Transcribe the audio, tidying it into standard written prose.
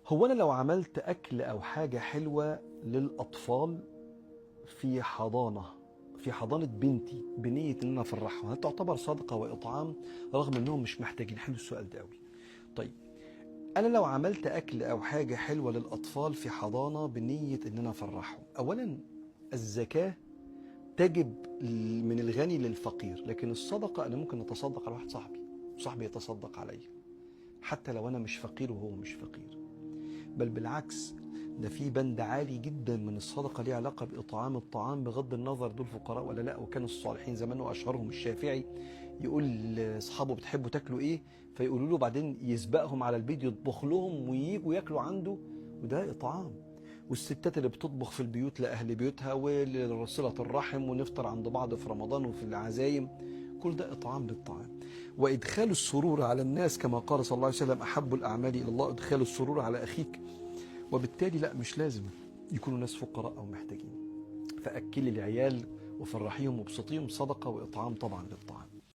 هو أنا لو عملت أكل أو حاجة حلوة للأطفال في حضانة بنتي بنية إن أنا أفرحهم، هل تعتبر صدقة وإطعام رغم إنهم مش محتاجين؟ حلو السؤال ده قوي. طيب، أنا لو عملت أكل أو حاجة حلوة للأطفال في حضانة بنية إن أنا أفرحهم، أولا الزكاة تجب من الغني للفقير، لكن الصدقة أنا ممكن أتصدق على واحد صاحبي يتصدق عليا حتى لو أنا مش فقير وهو مش فقير. بل بالعكس، ده في بند عالي جدا من الصدقه ليه علاقه باطعام الطعام بغض النظر دول فقراء ولا لا. وكان الصالحين زمان واشهرهم الشافعي يقول لاصحابه بتحبوا تاكلوا ايه؟ فيقولوا له، بعدين يسبقهم على البيت يطبخ لهم وييجوا ياكلوا عنده، وده اطعام. والستات اللي بتطبخ في البيوت لاهل بيوتها ولصله الرحم ونفطر عند بعض في رمضان وفي العزايم، كل ده اطعام للطعام. وادخال السرور على الناس كما قال صلى الله عليه وسلم: احب الاعمال الى الله ادخال السرور على اخيك. وبالتالي لا، مش لازم يكونوا ناس فقراء او محتاجين. فاكلي العيال وفرحيهم وابسطيهم صدقه واطعام طبعا للطعام.